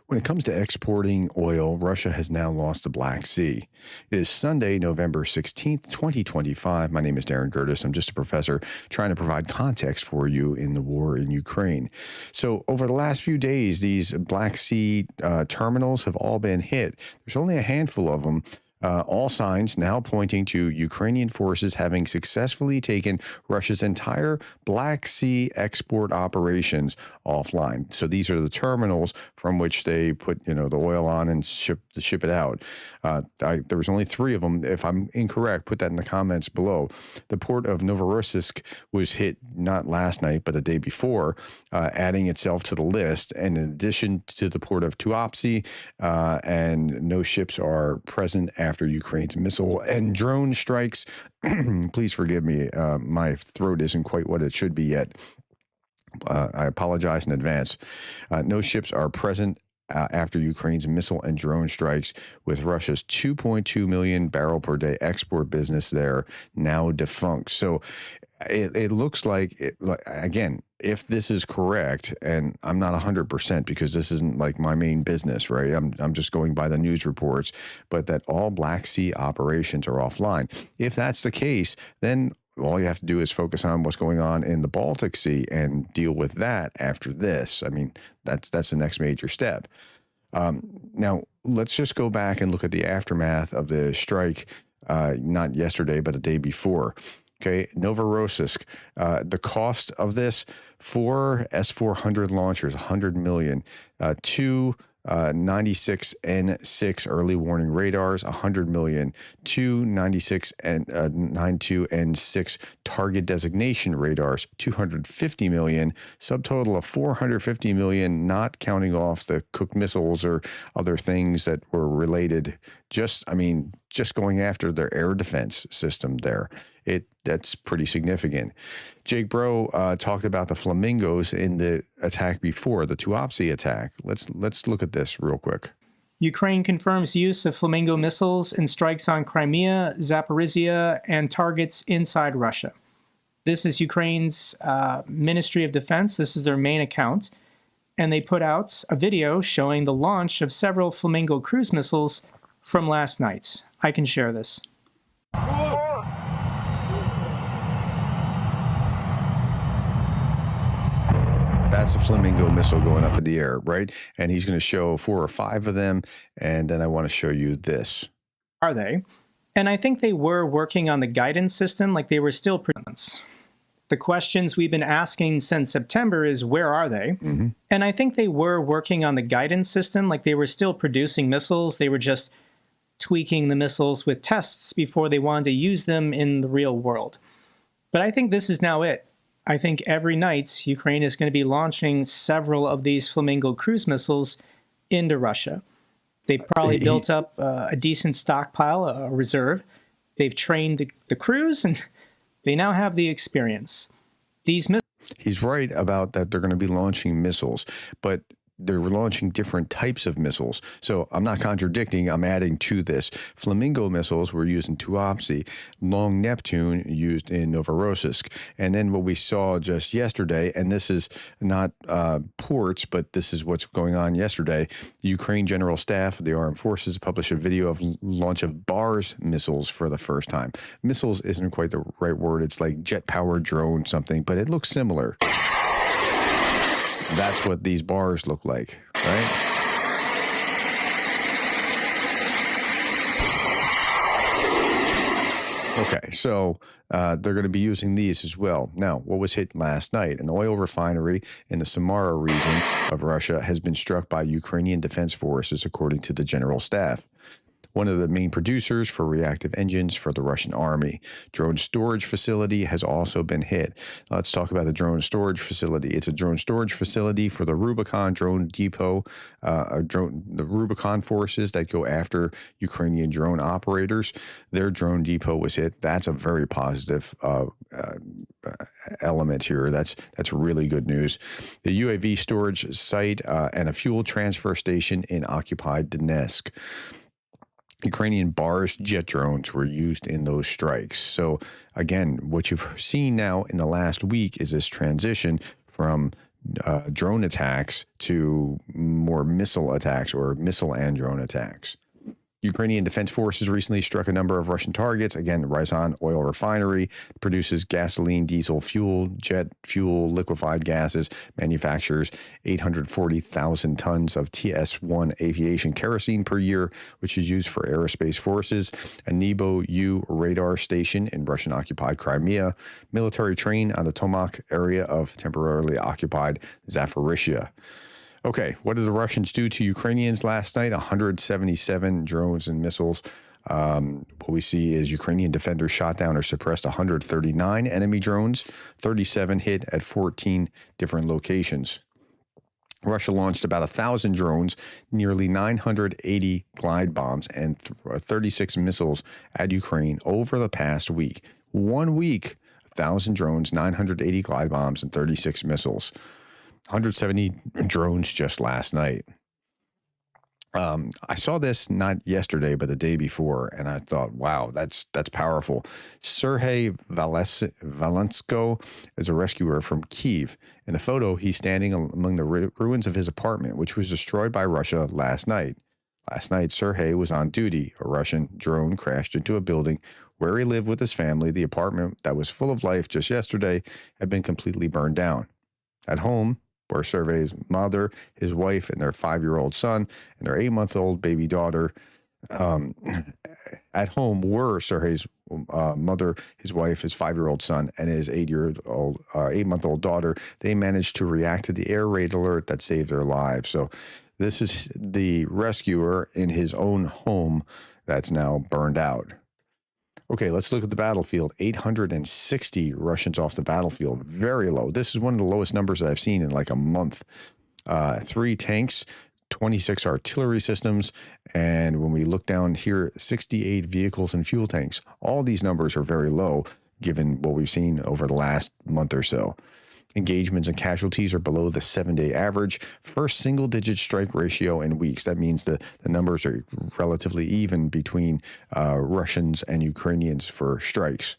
When it comes to exporting oil, Russia has now lost the Black Sea. It is Sunday, November 16th, 2025. My name is Darren Gerdes. I'm just a professor trying to provide context for you in the war in Ukraine. So over the last few days, these Black Sea terminals have all been hit. There's only a handful of them. All signs now pointing to Ukrainian forces having successfully taken Russia's entire Black Sea export operations offline. So these are the terminals from which they put, the oil on and ship it out. There was only 3 of them. If I'm incorrect, put that in the comments below. The port of Novorossiysk was hit not last night, but the day before, adding itself to the list. And in addition to the port of Tuapse, and no ships are present after Ukraine's missile and drone strikes. Please forgive me. My throat isn't quite what it should be yet. I apologize in advance. No ships are present after Ukraine's missile and drone strikes, with Russia's 2.2 million barrel per day export business there now defunct. So it looks like, again, if this is correct, and I'm not 100% because this isn't like my main business, right? I'm just going by the news reports, but that all Black Sea operations are offline. If that's the case, then all you have to do is focus on what's going on in the Baltic Sea and deal with that after this. I mean, that's the next major step. Now, let's just go back and look at the aftermath of the strike, not yesterday, but the day before. Okay, Novorossiysk, the cost of this, 4 S-400 launchers, $100 million, 2 96N6 early warning radars, $100 million, 2 96 and 92N6 target designation radars, $250 million, subtotal of $450 million, not counting off the Cook missiles or other things that were related. Just going after their air defense system there. That's pretty significant. Jake Bro talked about the flamingos in the attack before, the Tuapse attack. Let's look at this real quick. Ukraine confirms use of flamingo missiles in strikes on Crimea, Zaporizhia, and targets inside Russia. This is Ukraine's Ministry of Defense. This is their main account. And they put out a video showing the launch of several flamingo cruise missiles from last night. I can share this. That's a flamingo missile going up in the air, right? And he's going to show 4 or 5 of them. And then I want to show you this. Are they? And I think they were working on the guidance system like they were still present. The questions we've been asking since September is, where are they? Mm-hmm. And I think they were working on the guidance system like they were still producing missiles. They were just tweaking the missiles with tests before they wanted to use them in the real world. But I think this is now it. I think every night Ukraine is going to be launching several of these Flamingo cruise missiles into Russia. They probably built up a decent stockpile, a reserve. They've trained the crews, and they now have the experience. He's right about that they're going to be launching missiles, but they're launching different types of missiles. So I'm not contradicting, I'm adding to this. Flamingo missiles were used in Tuapse, Long Neptune used in Novorossiysk. And then what we saw just yesterday, and this is not ports, but this is what's going on yesterday. The Ukraine General Staff of the Armed Forces published a video of launch of BARS missiles for the first time. Missiles isn't quite the right word. It's like jet-powered drone something, but it looks similar. That's what these bars look like, right? Okay, so they're going to be using these as well. Now, what was hit last night? An oil refinery in the Samara region of Russia has been struck by Ukrainian defense forces, according to the General Staff. One of the main producers for reactive engines for the Russian army. Drone storage facility has also been hit. Let's talk about the drone storage facility. It's a drone storage facility for the Rubicon drone depot, the Rubicon forces that go after Ukrainian drone operators. Their drone depot was hit. That's a very positive element here. That's really good news. The UAV storage site and a fuel transfer station in occupied Donetsk. Ukrainian BARS jet drones were used in those strikes. So again, what you've seen now in the last week is this transition from drone attacks to more missile attacks or missile and drone attacks. Ukrainian Defense Forces recently struck a number of Russian targets. Again, the Ryazan oil refinery produces gasoline, diesel fuel, jet fuel, liquefied gases, manufactures 840,000 tons of TS1 aviation kerosene per year, which is used for aerospace forces. A Nebo-U radar station in Russian-occupied Crimea. Military train on the Tomok area of temporarily occupied Zaporizhzhia. Okay, what did the Russians do to Ukrainians last night? 177 drones and missiles. What we see is Ukrainian defenders shot down or suppressed 139 enemy drones, 37 hit at 14 different locations. Russia launched about 1,000 drones, nearly 980 glide bombs, and 36 missiles at Ukraine over the past week. 1 week, 1,000 drones, 980 glide bombs, and 36 missiles. 170 drones just last night. I saw this not yesterday, but the day before, and I thought, wow, that's powerful. Sergei Valensko is a rescuer from Kyiv. In the photo, he's standing among the ruins of his apartment, which was destroyed by Russia last night. Last night, Sergei was on duty. A Russian drone crashed into a building where he lived with his family. The apartment that was full of life just yesterday had been completely burned down. At home, where Sergei's mother, his wife, and their 5-year-old son, and their 8-month-old baby daughter. At home were Sergei's mother, his wife, his 5-year-old son, and his 8-month-old daughter. They managed to react to the air raid alert that saved their lives. So this is the rescuer in his own home that's now burned out. Okay, let's look at the battlefield. 860 Russians off the battlefield. Very low. This is one of the lowest numbers that I've seen in like a month. 3 tanks, 26 artillery systems, and when we look down here, 68 vehicles and fuel tanks. All these numbers are very low given what we've seen over the last month or so. Engagements and casualties are below the 7-day average. First single-digit strike ratio in weeks. That means the numbers are relatively even between Russians and Ukrainians for strikes.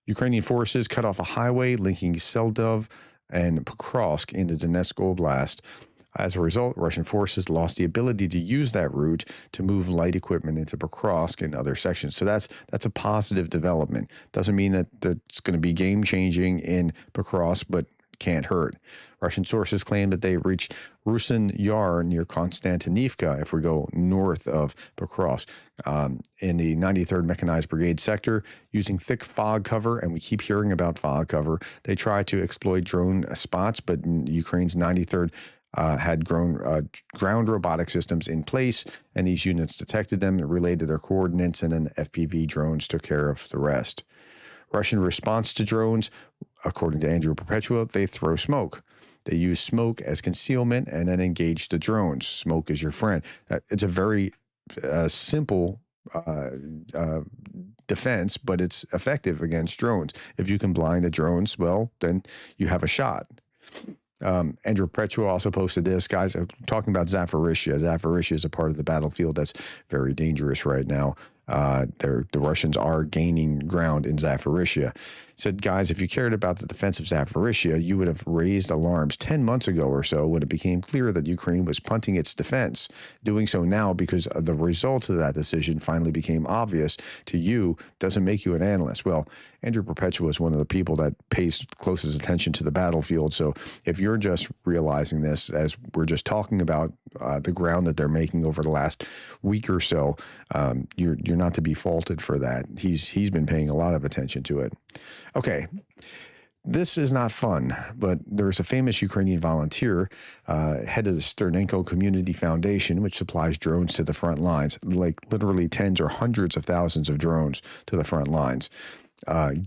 Ukrainian forces cut off a highway linking Seldov and Pokrovsk in the Donetsk Oblast. As a result, Russian forces lost the ability to use that route to move light equipment into Pokrovsk and other sections. So that's a positive development. Doesn't mean that it's going to be game-changing in Pokrovsk, but can't hurt. Russian sources claim that they reached Rusin Yar near Konstantinivka, if we go north of Pokrovsk, in the 93rd Mechanized Brigade sector, using thick fog cover, and we keep hearing about fog cover. They try to exploit drone spots, but Ukraine's 93rd had ground robotic systems in place, and these units detected them, relayed their coordinates, and then FPV drones took care of the rest. Russian response to drones, according to Andrew Perpetua, they throw smoke. They use smoke as concealment and then engage the drones. Smoke is your friend. It's a very simple defense, but it's effective against drones. If you can blind the drones, well, then you have a shot. Andrew Perpetua also posted this, guys, talking about Zaporizhzhia. Zaporizhzhia is a part of the battlefield that's very dangerous right now. The Russians are gaining ground in Zaporizhzhia. Said, guys, if you cared about the defense of Zaporizhzhia, you would have raised alarms 10 months ago or so when it became clear that Ukraine was punting its defense. Doing so now because the result of that decision finally became obvious to you doesn't make you an analyst. Well, Andrew Perpetua is one of the people that pays closest attention to the battlefield. So if you're just realizing this as we're just talking about the ground that they're making over the last week or so, you're not to be faulted for that. He's been paying a lot of attention to it. Okay, this is not fun, but there's a famous Ukrainian volunteer, head of the Sternenko Community Foundation, which supplies drones to the front lines, like literally tens or hundreds of thousands of drones to the front lines,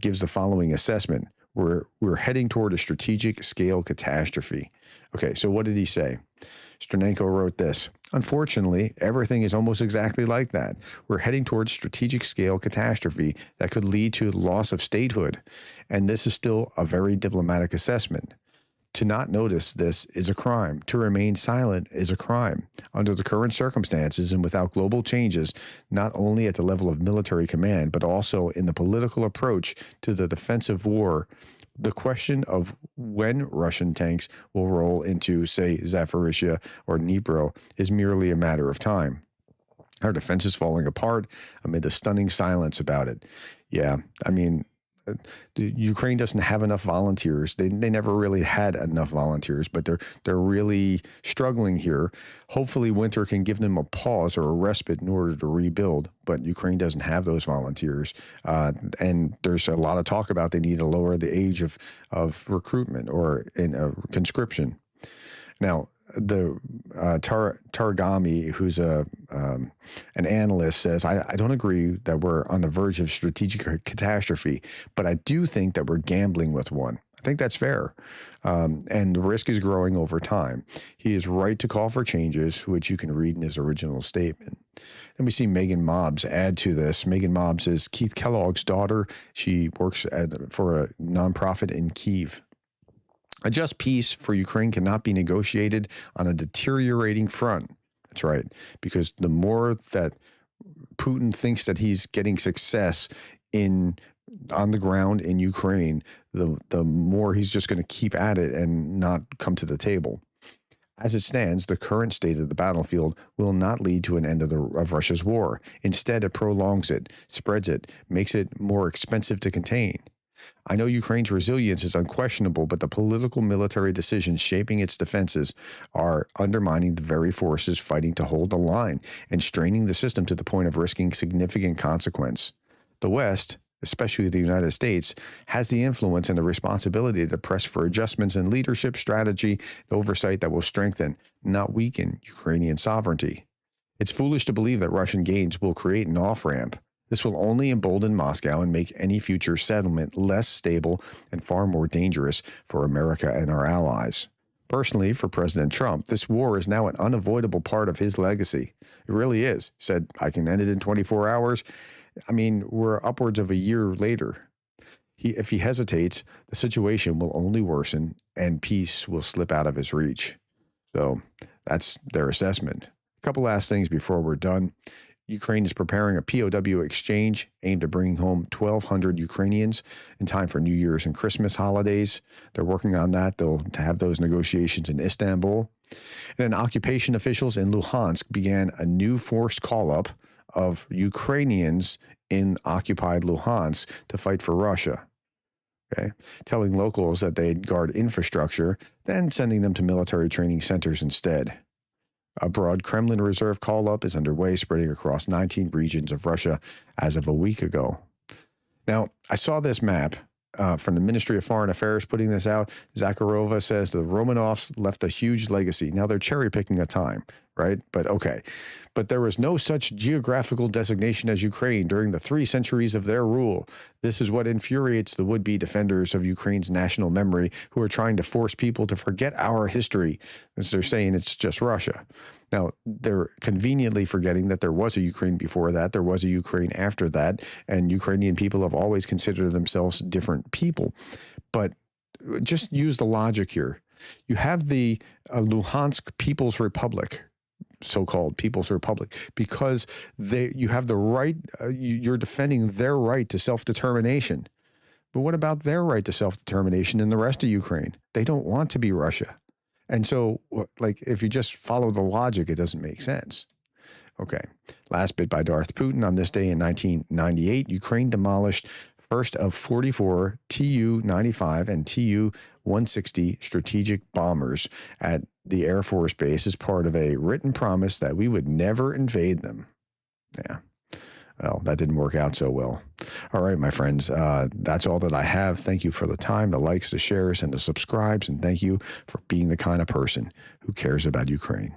gives the following assessment. We're heading toward a strategic scale catastrophe. Okay, so what did he say? Sternenko wrote this: unfortunately, everything is almost exactly like that. We're heading towards strategic scale catastrophe that could lead to loss of statehood. And this is still a very diplomatic assessment. To not notice this is a crime. To remain silent is a crime. Under the current circumstances and without global changes, not only at the level of military command, but also in the political approach to the defensive war, The question of when Russian tanks will roll into, say, Zaporizhia or Dnipro is merely a matter of time. Our defense is falling apart amid the stunning silence about it. Yeah, I mean, Ukraine doesn't have enough volunteers. They never really had enough volunteers, but they're really struggling here. Hopefully winter can give them a pause or a respite in order to rebuild, but Ukraine doesn't have those volunteers. And there's a lot of talk about they need to lower the age of recruitment or in conscription. Now, the Targami, who's an analyst, says, I don't agree that we're on the verge of strategic catastrophe, but I do think that we're gambling with one. I think that's fair. And the risk is growing over time. He is right to call for changes, which you can read in his original statement. Then we see Megan Mobbs add to this. Megan Mobbs is Keith Kellogg's daughter. She works for a nonprofit in Kyiv. A just peace for Ukraine cannot be negotiated on a deteriorating front. That's right, because the more that Putin thinks that he's getting success on the ground in Ukraine, the more he's just going to keep at it and not come to the table. As it stands, the current state of the battlefield will not lead to an end of Russia's war. Instead, it prolongs it, spreads it, makes it more expensive to contain. I know Ukraine's resilience is unquestionable, but the political military decisions shaping its defenses are undermining the very forces fighting to hold the line and straining the system to the point of risking significant consequence. The West, especially the United States, has the influence and the responsibility to press for adjustments in leadership, strategy, and oversight that will strengthen, not weaken, Ukrainian sovereignty. It's foolish to believe that Russian gains will create an off-ramp. This will only embolden Moscow and make any future settlement less stable and far more dangerous for America and our allies. Personally, for President Trump, this war is now an unavoidable part of his legacy. It really is. He said, I can end it in 24 hours. I mean, we're upwards of a year later. If he hesitates, the situation will only worsen and peace will slip out of his reach. So that's their assessment. A couple last things before we're done. Ukraine is preparing a POW exchange aimed at bringing home 1,200 Ukrainians in time for New Year's and Christmas holidays. They're working on that. They'll have those negotiations in Istanbul. And then occupation officials in Luhansk began a new forced call-up of Ukrainians in occupied Luhansk to fight for Russia. Okay, telling locals that they'd guard infrastructure, then sending them to military training centers instead. A broad Kremlin reserve call-up is underway, spreading across 19 regions of Russia as of a week ago. Now, I saw this map from the Ministry of Foreign Affairs putting this out. Zakharova says the Romanovs left a huge legacy. Now, they're cherry-picking a time, right? But okay. But there was no such geographical designation as Ukraine during the 3 centuries of their rule. This is what infuriates the would-be defenders of Ukraine's national memory who are trying to force people to forget our history, as they're saying it's just Russia. Now, they're conveniently forgetting that there was a Ukraine before that, there was a Ukraine after that, and Ukrainian people have always considered themselves different people. But just use the logic here. You have the Luhansk People's Republic, so-called People's Republic, because you have the right, you're defending their right to self-determination. But what about their right to self-determination in the rest of Ukraine? They don't want to be Russia. And so, like, if you just follow the logic, it doesn't make sense. Okay. Last bit by Darth Putin. On this day in 1998, Ukraine demolished first of 44 Tu-95 and Tu-160 strategic bombers at the Air Force Base as part of a written promise that we would never invade them. Yeah. Well, that didn't work out so well. All right, my friends, that's all that I have. Thank you for the time, the likes, the shares, and the subscribes, and thank you for being the kind of person who cares about Ukraine.